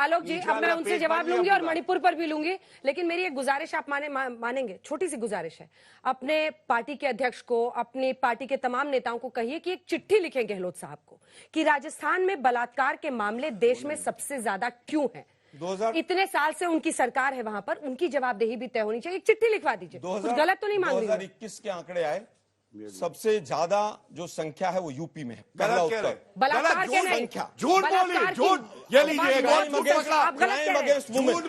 आलोक जी, अब मैं उनसे जवाब लूंगी और मणिपुर पर भी लूंगी, लेकिन मेरी एक गुजारिश आप मानेंगे, छोटी सी गुजारिश है। अपने पार्टी के अध्यक्ष को, अपनी पार्टी के तमाम नेताओं को कहिए कि एक चिट्ठी लिखें गहलोत साहब को कि राजस्थान में बलात्कार के मामले देश में सबसे ज्यादा क्यों है। इतने साल से उनकी सरकार है वहां पर, उनकी जवाबदेही भी तय होनी चाहिए। एक चिट्ठी लिखवा दीजिए, कुछ गलत तो नहीं मांग रही। 2021 के आंकड़े आए, सबसे ज्यादा जो संख्या है वो यूपी में है। पहला उत्तर बलात्कार के नहीं, संख्या झूठ बोली, झूठ ये लीजिए, crime against women,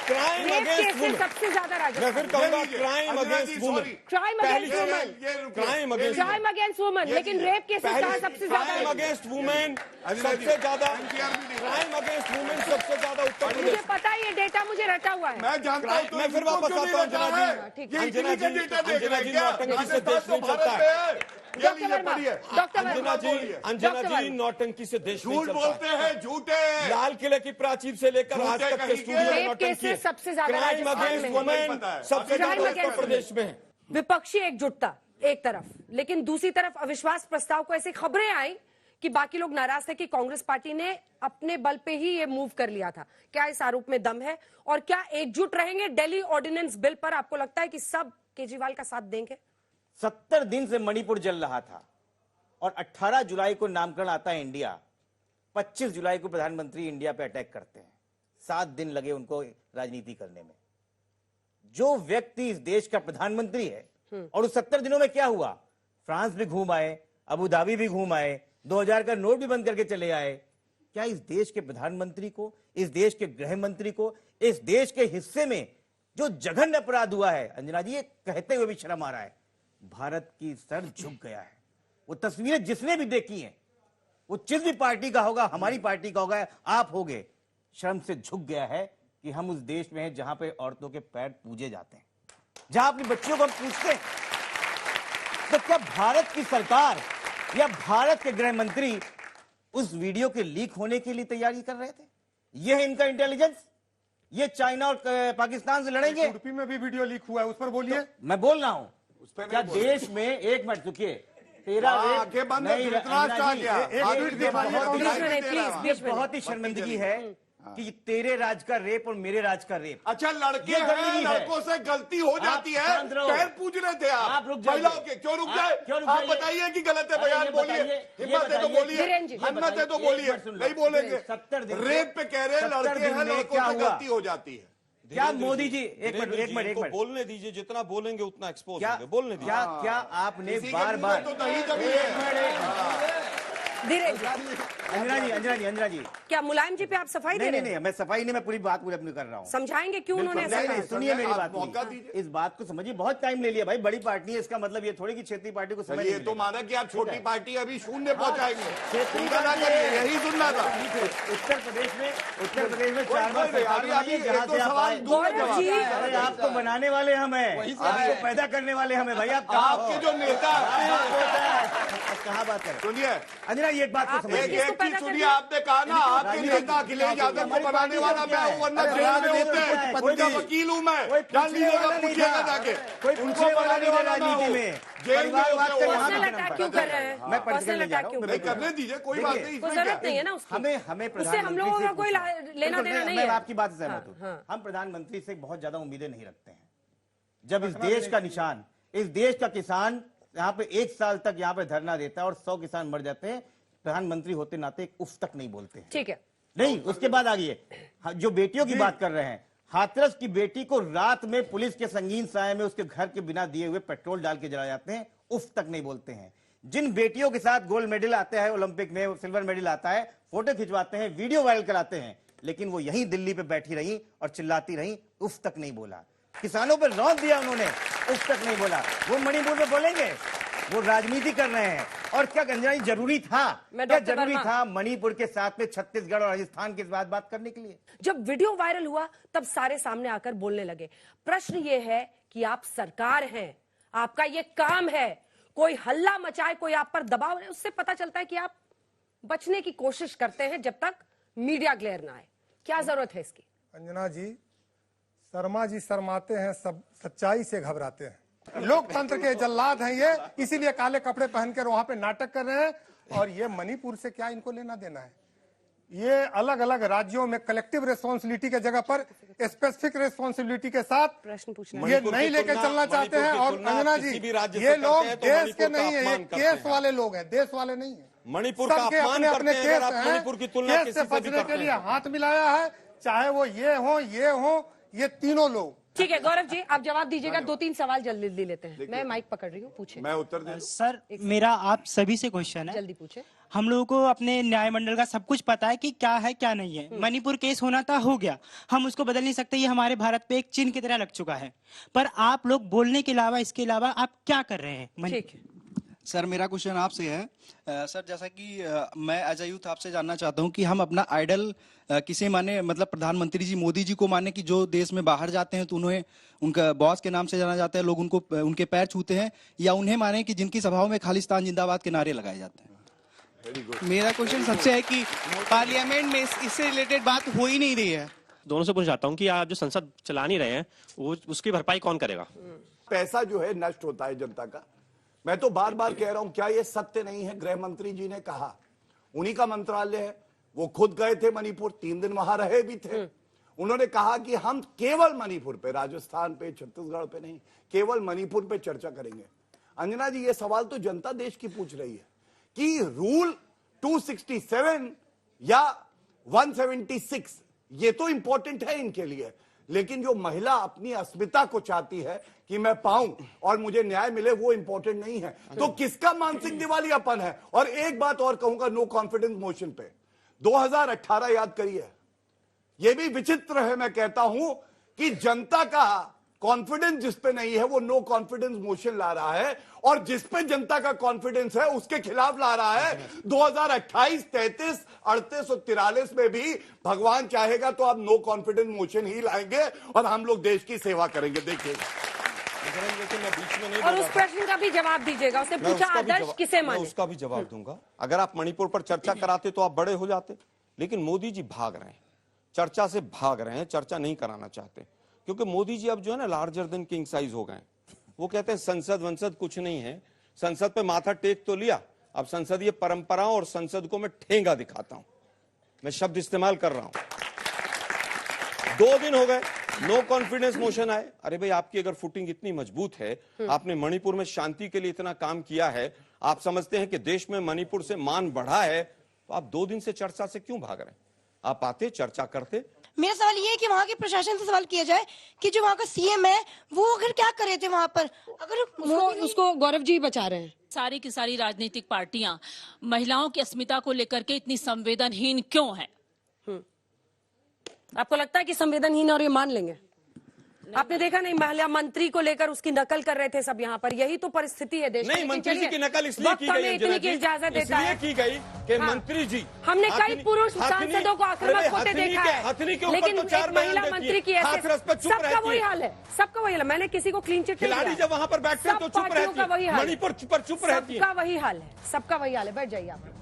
crime against women सबसे ज्यादा मैं फिर कहूंगा crime against women, crime against women, लेकिन रेप केसेस सबसे ज्यादा, क्राइम अगेंस्ट वुमेन सबसे ज्यादा, क्राइम अगेंस्ट वुमेन सबसे ज्यादा उत्तर प्रदेश। मुझे पता है, ये डेटा मुझे रटा हुआ है। मैं जानता हूं, मैं फिर वापस आता हूं। अंजना जी नौटंकी से देश नहीं चलता है। अंजना जी नौटंकी से देश नहीं चलता। झूठ बोलते हैं, झूठे। लाल किले की प्राचीर से लेकर आज तक के स्टूडियो में नौटंकी सबसे ज्यादा क्राइम अगेंस्ट वुमेन सबसे ज्यादा उत्तर प्रदेश में है। विपक्षी एकजुटता एक तरफ, लेकिन दूसरी तरफ अविश्वास प्रस्ताव को ऐसी खबरें आई कि बाकी लोग नाराज थे कि कांग्रेस पार्टी ने अपने बल पे ही ये मूव कर लिया था। क्या इस आरोप में दम है और क्या एकजुट रहेंगे दिल्ली ऑर्डिनेंस बिल पर? आपको लगता है कि सब केजरीवाल का साथ देंगे? 70 दिन से मणिपुर जल रहा था और 18 जुलाई को नामकरण आता है इंडिया, 25 जुलाई को प्रधानमंत्री इंडिया पे अटैक करते हैं। 7 दिन लगे उनको राजनीति करने में। जो व्यक्ति इस देश का प्रधानमंत्री है, और उस 70 दिनों में क्या हुआ? फ्रांस भी घूम आए, अबू धाबी भी घूम आए, 2000 का नोट भी बंद करके चले आए। क्या इस देश के प्रधानमंत्री को, इस देश के गृह मंत्री को, इस देश के हिस्से में जो जघन्य अपराध हुआ है, अंजना जी, ये कहते हुए भी शर्म आ रहा है। भारत की सर झुक गया है। वो तस्वीरें जिसने भी देखी हैं, वो जिस भी पार्टी का होगा, हमारी पार्टी का होगा, आप होगे, शर्म से झुक गया है कि हम उस देश में हैं जहां पे औरतों के पैर पूजे जाते हैं, जहां अपनी बच्चियों को हम पूछते हैं। तो क्या भारत की सरकार या भारत के गृह मंत्री उस वीडियो के लीक होने के लिए तैयारी कर रहे थे? ये है इनका इंटेलिजेंस? ये चाइना और पाकिस्तान से लड़ेंगे? उडुपी में भी वीडियो लीक हुआ है, उस पर बोलिए। तो मैं बोल रहा हूं, क्या देश में, एक मिनट रुकिए, तेरा बहुत ही शर्मिंदगी है कि तेरे राज का रेप और मेरे राज का रेप। अच्छा, लड़के हैं, लड़कों से गलती हो जाती है, पैर पूज रहे थे आप महिलाओं के, क्यों रुक जाए? आप बताइए कि गलत है, बयान बोलिए, हिम्मत है तो बोलिए, हिम्मत है तो बोलिए, नहीं बोलेंगे। रेप पे कह रहे हैं, लड़के हैं, लड़कों से गलती हो जाती है। क्या मोदी जी, एक मिनट बोलने दीजिए, जितना बोलेंगे उतना एक्सपोज होंगे, बोलने दीजिए। क्या आपने बार बार, अंजना जी, क्या मुलायम जी पे आप सफाई दे रहे हैं? नहीं, मैं सफाई नहीं, मैं पूरी बात पूरी अपनी कर रहा हूँ। समझाएंगे क्यों उन्होंने ऐसा कहा? सुनिए मेरी बात, इस बात को समझिए। बहुत टाइम ले लिया भाई, बड़ी पार्टी है, इसका मतलब ये थोड़ी कि क्षेत्रीय पार्टी को समझ। ये तो माना कि आप छोटी पार्टी अभी शून्य पहुंचाएंगे, यही सुनना था। उत्तर प्रदेश में 4 बार आपको बनाने वाले हम हैं, आपको पैदा करने वाले हम हैं भाई। आपके जो नेता कहाँ बात करें? सुनिए अंजना, ये बात को समझिए। एक चीज सुनिए, आपने कहा ना आपके नेता अखिलेश यादव को बनाने वाला मैं हूँ, वरना जेल में होते हैं, उनका वकील हूँ मैं, जान लीजिएगा, पूछिएगा जाके, उनको बनाने वाला राजनीति में जेल में क्यों कर रहे हैं? मैं पर्सनल नहीं जा रहा हूं। नहीं करने दीजिए, कोई बात नहीं, जरूरत नहीं है ना उसकी। हमें उससे हम लोगों का कोई लेना देना नहीं है। मैं आपकी बात से सहमत हूँ। हम प्रधानमंत्री से बहुत ज्यादा उम्मीदें नहीं रखते हैं। जब इस देश का निशान, इस देश का किसान यहाँ पे 1 साल तक यहाँ पे धरना देता है और 100 किसान मर जाते हैं, प्रधानमंत्री होते नाते एक उफ तक नहीं बोलते हैं। ठीक है, नहीं, उसके बाद आगे जो बेटियों की बात कर रहे हैं, हाथरस की बेटी को रात में पुलिस के संगीन साये में उसके घर के बिना दिए हुए पेट्रोल डाल के जला जाते हैं, उफ तक नहीं बोलते हैं। जिन बेटियों के साथ गोल्ड मेडल आता है, ओलंपिक में सिल्वर मेडल आता है, फोटो खिंचवाते हैं, वीडियो वायरल कराते हैं, लेकिन वो यहीं दिल्ली पे बैठी रही और चिल्लाती रही, उफ तक नहीं बोला। किसानों पर रौंद दिया उन्होंने, उफ तक नहीं बोला। वो मणिपुर में बोलेंगे, वो राजनीति कर रहे हैं। और क्या गंजाई जरूरी था? क्या जरूरी था मणिपुर के साथ में छत्तीसगढ़ और राजस्थान के साथ बात करने के लिए? जब वीडियो वायरल हुआ तब सारे सामने आकर बोलने लगे। प्रश्न ये है कि आप सरकार हैं, आपका ये काम है, कोई हल्ला मचाए, कोई आप पर दबाव है, उससे पता चलता है कि आप बचने की कोशिश करते हैं जब तक मीडिया ग्लेयर ना आए। क्या जरूरत है इसकी? अंजना जी, शर्मा जी शर्माते हैं, सब सच्चाई से घबराते हैं। लोकतंत्र के जल्लाद हैं ये, इसीलिए काले कपड़े पहनकर वहां पे नाटक कर रहे हैं। और ये मणिपुर से क्या इनको लेना देना है? ये अलग अलग राज्यों में कलेक्टिव रिस्पॉन्सिबिलिटी के जगह पर स्पेसिफिक रिस्पॉन्सिबिलिटी के साथ प्रश्न पूछना ये नहीं लेके चलना चाहते हैं। और अंजना जी, ये लोग देश के नहीं है, ये केस वाले लोग हैं, देश वाले नहीं है। मणिपुर का सबके अपमान अपने करते अपने हैं केस अगर आप मणिपुर की तुलना केस किसी से से भी बचने करते के लिए हैं। हाथ मिलाया है, चाहे वो ये हो ये तीनों लोग। ठीक है गौरव जी, आप जवाब दीजिएगा। 2-3 सवाल जल्दी लेते हैं। मैं माइक पकड़ रही हूँ, पूछे। मैं उत्तर दे दूं? सर मेरा आप सभी से क्वेश्चन है, जल्दी पूछे। हम लोगों को अपने न्याय मंडल का सब कुछ पता है कि क्या है क्या नहीं है। मणिपुर केस होना था, हो गया, हम उसको बदल नहीं सकते। ये हमारे भारत पे एक चिन्ह की तरह लग चुका है। पर आप लोग बोलने के अलावा, इसके अलावा आप क्या कर रहे हैं? ठीक है सर, मेरा क्वेश्चन आपसे है सर, जैसा कि मैं एज अ यूथ आपसे जानना चाहता हूं कि हम अपना आइडल किसे माने, मतलब प्रधानमंत्री जी मोदी जी को माने कि जो देश में बाहर जाते हैं तो उन्हें उनका बॉस के नाम से जाना जाता है, लोग उनको उनके पैर छूते हैं, या उन्हें माने कि जिनकी सभाओं में खालिस्तान जिंदाबाद के नारे लगाए जाते हैं? मेरा क्वेश्चन सबसे है कि पार्लियामेंट में इससे रिलेटेड बात हो ही नहीं रही है। दोनों से पूछना चाहता हूँ कि आप जो संसद चला नहीं रहे हैं, वो उसकी भरपाई कौन करेगा? पैसा जो है नष्ट होता है जनता का। मैं तो बार बार कह रहा हूं, क्या ये सत्य नहीं है? गृह मंत्री जी ने कहा, उन्हीं का मंत्रालय है, वो खुद गए थे मणिपुर, 3 दिन वहां रहे भी थे। उन्होंने कहा कि हम केवल मणिपुर पे, राजस्थान पे, छत्तीसगढ़ पे नहीं, केवल मणिपुर पे चर्चा करेंगे। अंजना जी, ये सवाल तो जनता देश की पूछ रही है कि रूल 267 या 176 ये तो इंपॉर्टेंट है इनके लिए, लेकिन जो महिला अपनी अस्मिता को चाहती है कि मैं पाऊं और मुझे न्याय मिले, वो इंपॉर्टेंट नहीं है। तो किसका मानसिक दिवालियापन है? और एक बात और कहूंगा, नो कॉन्फिडेंस मोशन पे 2018 याद करिए। यह भी विचित्र है, मैं कहता हूं कि जनता का कॉन्फिडेंस जिस पे नहीं है वो नो कॉन्फिडेंस मोशन ला रहा है, और जिस पे जनता का कॉन्फिडेंस है उसके खिलाफ ला रहा है। 2028, 33, 38 और 43 में भी भगवान चाहेगा तो आप नो कॉन्फिडेंस मोशन ही लाएंगे और हम लोग देश की सेवा करेंगे। देखिए, और उस प्रश्न का भी जवाब दीजिएगा। उसने पूछा आदर्श किसे माने? मैं उसका भी जवाब दूंगा। अगर आप मणिपुर पर चर्चा कराते तो आप बड़े हो जाते, लेकिन मोदी जी भाग रहे हैं, चर्चा से भाग रहे हैं, चर्चा नहीं कराना चाहते, क्योंकि मोदी जी अब जो है ना लार्जर देन किंग साइज हो गए। वो कहते हैं संसद वंसद कुछ नहीं है, संसद पे माथा टेक तो लिया, अब संसदीय परंपराओं और संसद को मैं ठेंगा दिखाता हूं। मैं शब्द इस्तेमाल कर रहा हूं। 2 दिन हो गए, नो कॉन्फिडेंस मोशन आए। अरे भाई, आपकी अगर फुटिंग इतनी मजबूत है, आपने मणिपुर में शांति के लिए इतना काम किया है, आप समझते हैं कि देश में मणिपुर से मान बढ़ा है, तो आप 2 दिन से चर्चा से क्यों भाग रहे हैं? आप आते, चर्चा करते। मेरा सवाल ये है कि वहाँ के प्रशासन से सवाल किया जाए कि जो वहाँ का सीएम है वो अगर क्या करे थे वहाँ पर, अगर उसको गौरव जी बचा रहे हैं। सारी की सारी राजनीतिक पार्टियां महिलाओं की अस्मिता को लेकर के इतनी संवेदनहीन क्यों है? आपको लगता है कि संवेदनहीन और ये मान लेंगे? आपने देखा नहीं, महिला मंत्री को लेकर उसकी नकल कर रहे थे सब यहाँ पर। यही तो परिस्थिति है देश नहीं, में। मंत्री जी की नकल इसलिए की गई, इतनी की इजाजत देता है, की गई कि मंत्री जी, हमने कई पुरुष सांसदों को आक्रामक होते देखा है, लेकिन एक महिला मंत्री की ऐसे, सबका वही हाल है, सबका वही हाल है। मैंने किसी को क्लीन चिट नहीं खिलाड़ी जब वहां पर बैठते हैं तो चुप रहती है, मणिपुर पर चुप रहती है। सबका वही हाल है, सबका वही हाल है। बैठ जाइए आप।